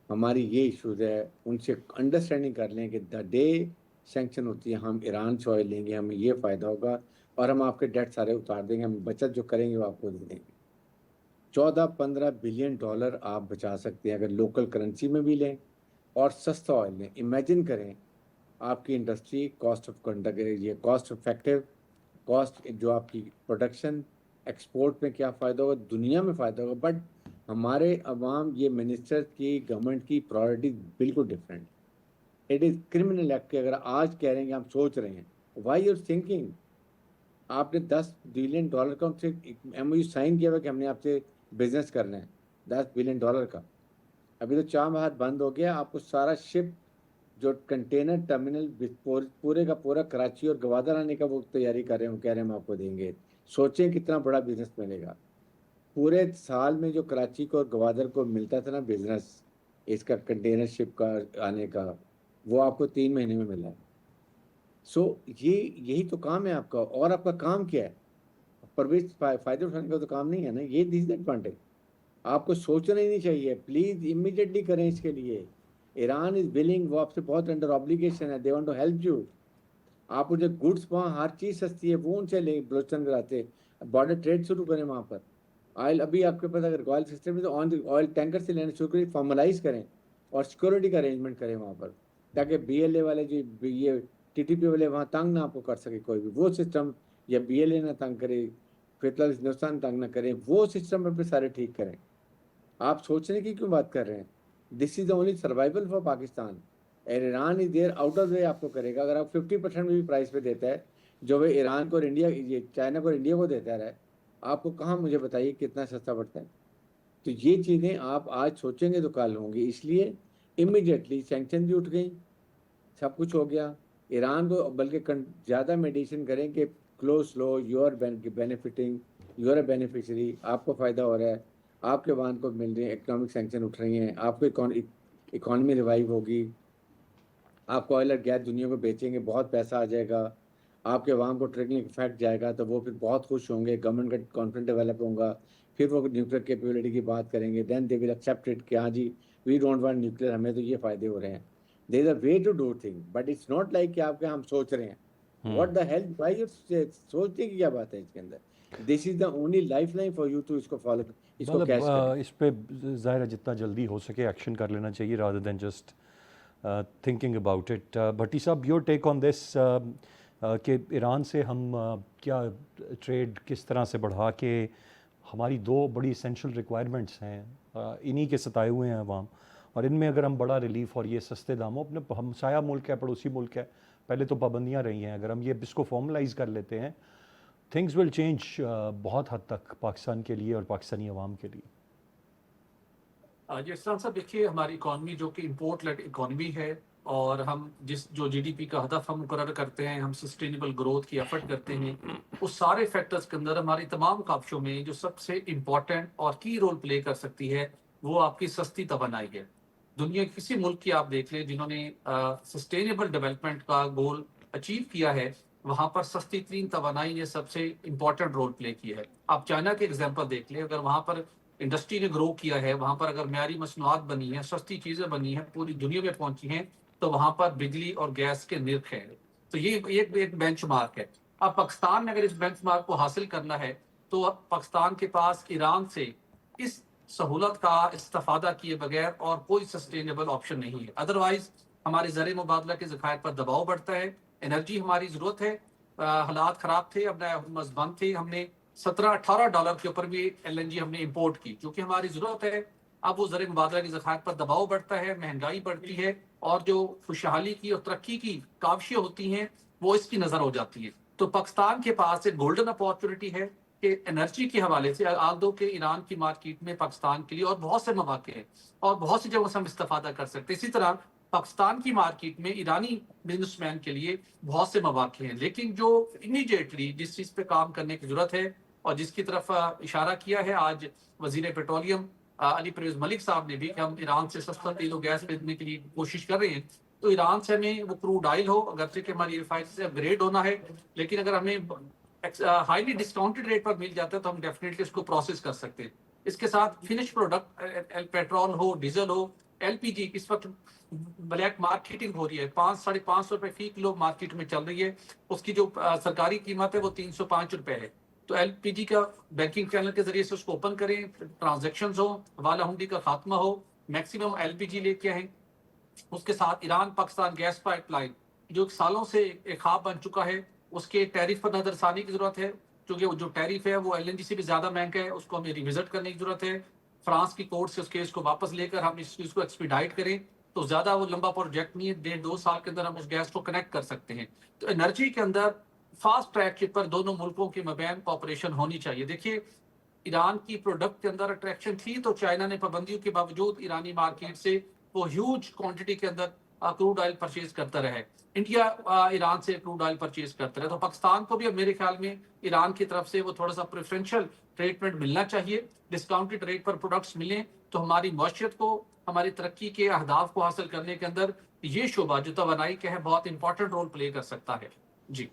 हमारी ये इश्यूज है, उनसे अंडरस्टैंडिंग कर लें कि द डे सैंक्शन होती है हम ईरान से ऑयल लेंगे, हमें ये फ़ायदा होगा और हम आपके डेट सारे उतार देंगे, हम बचत जो करेंगे वो आपको दे देंगे। 14-15 बिलियन डॉलर आप बचा सकते हैं अगर लोकल करेंसी में भी लें और सस्ता ऑयल लें। इमेजिन करें आपकी इंडस्ट्री कॉस्ट ऑफ कंडक्ट, ये कॉस्ट इफेक्टिव, कॉस्ट जो आपकी प्रोडक्शन, एक्सपोर्ट में क्या फ़ायदा होगा, दुनिया में फ़ायदा होगा। बट हमारे अवाम, ये मिनिस्टर्स की, गवर्नमेंट की प्रायोरिटी बिल्कुल different. It is criminal act कि अगर आज कह रहे हैं कि हम सोच रहे हैं, वाई यूर थिंकिंग? आपने 10 बिलियन डॉलर का उनसे MOU साइन किया हुआ कि हमने आपसे बिजनेस करना है 10 बिलियन डॉलर का। अभी तो चाबहार बंद हो गया, आपको सारा शिप जो कंटेनर टर्मिनल पूरे का पूरा कराची और गवादर आने का वो तैयारी कर रहे हैं, कह रहे हैं हम आपको देंगे। सोचें कितना बड़ा बिजनेस मिलेगा। पूरे साल में जो कराची को और गवादर को मिलता था ना बिजनेस, इसका कंटेनर शिप का आने का, वो आपको 3 महीने में मिला है। सो ये यही तो काम है आपका। और आपका काम क्या है? परवेज फायदे उठाने का तो काम नहीं है ना। ये दिस एडवांटेज आपको सोचना ही नहीं चाहिए। प्लीज इमीडिएटली करें इसके लिए। ईरान इज विलिंग, वो आपसे बहुत अंडर ऑब्लिगेशन है, they want to help you. आप उनसे गुड्स, वहाँ हर चीज़ सस्ती है, वो उनसे ले बलोचिस्तान कराते, बॉर्डर ट्रेड शुरू करें वहाँ पर। ऑयल अभी आपके पास अगर ऑयल सिस्टम है तो ऑन ऑयल टैंकर से लेना शुरू करें, फॉर्मलाइज करें और सिक्योरिटी का अरेंजमेंट करें वहाँ पर, ताकि BLA वाले जो ये TTP वाले वहाँ तंग ना आपको कर सके कोई भी, वो सिस्टम, या BLA ना तंग करे, फिलहाल हिंदुस्तान तंग ना करे, वो सिस्टम अपने सारे ठीक करें। आप सोचने की क्यों बात कर रहे हैं? This is the only survival for Pakistan. Iran is there out of way आपको करेगा। अगर आप 50% में भी प्राइस पे देता है जो वे ईरान को और इंडिया, ये चाइना को और इंडिया को देता है, आपको कहाँ, मुझे बताइए कितना सस्ता पड़ता है? तो ये चीज़ें आप आज सोचेंगे तो कल होंगी। इसलिए इमिडिएटली सैंक्शन भी उठ गई, सब कुछ हो गया। ईरान को बल्कि ज़्यादा मेडिसिन करें कि क्लोज लो, you are benefiting, you are a beneficiary, आपको फ़ायदा हो रहा है, आपके वाहन को मिल रही है, इकोनॉमिक सैंक्शन उठ रही हैं, आपको इकॉनमी रिवाइव होगी, आपको ऑयल और गैस दुनिया को बेचेंगे, बहुत पैसा आ जाएगा, आपके वहाँ को ट्रिकलिंग इफेक्ट जाएगा, तो वो फिर बहुत खुश होंगे, गवर्नमेंट का कॉन्फिडेंस डेवलप होगा, फिर वो न्यूक्लियर कैपेबिलिटी की बात करेंगे, then they will accept it कि हाँ जी वी डोंट वांट न्यूक्लियर, हमें तो ये फ़ायदे हो रहे हैं। There is a way to do thing, but it's not like कि आपके हम सोच रहे हैं। What the hell, why you सोचने की क्या बात है इसके अंदर? This is the only life line for you to इसको फॉलो, इसको कैच करें। इस पे ज़ाहिर है जितना जल्दी हो सके एक्शन कर लेना चाहिए rather than just thinking about it. Bhatti साहब, योर टेक ऑन दिस कि ईरान से हम क्या ट्रेड किस तरह से बढ़ा के, हमारी दो बड़ी इसेंशियल रिक्वायरमेंट्स हैं, इन्हीं के सताए हुए हैं अवाम, और इनमें अगर हम बड़ा रिलीफ और ये सस्ते दामों, अपने हमसाया मुल्क है, पड़ोसी मुल्क है, पहले तो पाबंदियाँ रही हैं, अगर हम ये इसको फॉर्मलाइज कर लेते हैं, थिंग्स विल चेंज बहुत हद तक पाकिस्तान के लिए और पाकिस्तानी अवाम के लिए। जी इस्लाम साहब, देखिए हमारी इकॉनमी जो कि इम्पोर्ट लेड इकॉनमी है, और हम जो GDP का हदफ हम मुकर्रर करते हैं, हम सस्टेनेबल ग्रोथ की एफर्ट करते हैं, उस सारे फैक्टर्स के अंदर हमारी तमाम काबशों में जो सबसे इम्पॉर्टेंट और की रोल प्ले कर सकती है वो आपकी सस्ती तवानाई है। दुनिया के किसी मुल्क की आप देख लें जिन्होंने सस्टेनेबल डेवलपमेंट का गोल अचीव किया है, वहां पर सस्ती तरीन तवानाई ने सबसे इम्पोर्टेंट रोल प्ले किया है। आप चाइना के एग्जाम्पल देख लें, अगर वहां पर इंडस्ट्री ने ग्रो किया है, वहाँ पर अगर म्यारी मसनूआत बनी है, सस्ती चीज़ें बनी हैं, पूरी दुनिया में पहुँची हैं, तो वहाँ पर बिजली और गैस के निर्ख हैं। तो ये एक बेंचमार्क है। अब पाकिस्तान ने अगर इस बेंचमार्क को हासिल करना है, तो अब पाकिस्तान के पास ईरान से इस सहूलत का इस्तेफादा किए बगैर और कोई सस्टेनेबल ऑप्शन नहीं है। अदरवाइज हमारे ज़र मुबादला के ज़खायर पर दबाव बढ़ता है, एनर्जी हमारी ज़रूरत है। हालात ख़राब थे, अब नए बंद थे, हमने $17-18 के ऊपर भी LNG हमने इंपोर्ट की, जो कि हमारी ज़रूरत है। अब वो ज़र मुबादला के ज़खायर पर दबाव बढ़ता है, महंगाई बढ़ती है, और जो खुशहाली की और तरक्की की काविशें होती हैं, वो इसकी नज़र हो जाती है। तो पाकिस्तान के पास एक गोल्डन अपॉर्चुनिटी है कि एनर्जी के हवाले से आल्दो के ईरान की मार्केट में पाकिस्तान के लिए और बहुत से मौके हैं, और बहुत सी जगहों से हम इस्तेफादा कर सकते हैं। इसी तरह पाकिस्तान की मार्केट में ईरानी बिजनेसमैन के लिए बहुत से मौके हैं, लेकिन जो इमीडिएटली जिस चीज़ पे काम करने की ज़रूरत है और जिसकी तरफ इशारा किया है आज वजीर पेट्रोलियम अली परवेज मलिक साहब ने भी, कि हम ईरान से सस्ता तेल और गैस खरीदने के लिए कोशिश कर रहे हैं। तो ईरान से हमें वो क्रूड ऑयल हो, अगरचे कि हमारी रिफाइनरी से अपग्रेड होना है, लेकिन अगर हमें हाईली डिस्काउंटेड रेट पर मिल जाता है तो हम डेफिनेटली इसको प्रोसेस कर सकते हैं। इसके साथ फिनिश प्रोडक्ट पेट्रोल हो, डीजल हो, LPG इस वक्त ब्लैक मार्केटिंग हो रही है, 500-550 रुपए फी किलो मार्केट में चल रही है। उसकी जो सरकारी कीमत है वो 305 रुपए है। तो LPG का बैंकिंग चैनल के जरिए से उसको ओपन करें, ट्रांजेक्शन हो, हवाला हुंडी का खात्मा हो, मैक्सिमम LPG लेके आए। उसके साथ ईरान पाकिस्तान गैस पाइपलाइन जो सालों से एक ख्वाब बन चुका है, उसके टैरिफ पर नजरसानी की जरूरत है, क्योंकि जो टैरिफ है वो LNG से भी ज्यादा महंगा है, उसको हमें रिविजिट करने की जरूरत है। फ्रांस की कोर्ट से उस केस को वापस लेकर हम इस चीज को एक्सपीडाइट करें, तो ज्यादा वो लंबा प्रोजेक्ट नहीं है, 1.5-2 साल के अंदर हम उस गैस को कनेक्ट कर सकते हैं। तो एनर्जी के अंदर फास्ट ट्रैक पर दोनों मुल्कों के मबैन कॉपरेशन होनी चाहिए। देखिए, ईरान की प्रोडक्ट के अंदर अट्रैक्शन थी, तो चाइना ने पाबंदियों के बावजूद ईरानी मार्केट से वो ह्यूज क्वांटिटी के अंदर क्रूड ऑयल परचेज करता रहा है। इंडिया ईरान से क्रूड ऑयल परचेज करता रहा, तो पाकिस्तान को भी अब मेरे ख्याल में ईरान की तरफ से वो थोड़ा सा प्रेफरेंशियल ट्रीटमेंट मिलना चाहिए, डिस्काउंटेड रेट पर प्रोडक्ट्स मिलें, तो हमारी मौशियत को, हमारी तरक्की के अहदाफ को हासिल करने के अंदर ये शोबा जो तवानाई का है बहुत इंपॉर्टेंट रोल प्ले कर सकता है। जी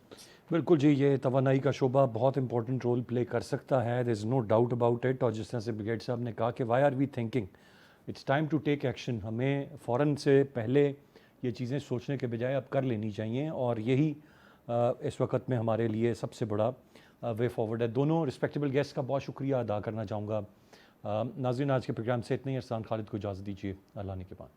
बिल्कुल जी, ये तवानाई का शोबा बहुत इंपॉर्टेंट रोल प्ले कर सकता है, there is no doubt about it. और जिस तरह से ब्रिगेड साहब ने कहा कि why are we thinking, it's time to take action. हमें फ़ौरन से पहले ये चीज़ें सोचने के बजाय अब कर लेनी चाहिए, और यही इस वक्त में हमारे लिए सबसे बड़ा वे फॉरवर्ड है। दोनों रिस्पेक्टेबल गेस्ट का बहुत शुक्रिया अदा करना चाहूँगा। नाज़रीन, आज के प्रोग्राम से इतना ही। अरसान खालिद को इजाज़त दीजिए, अल्लाह ने के बाद।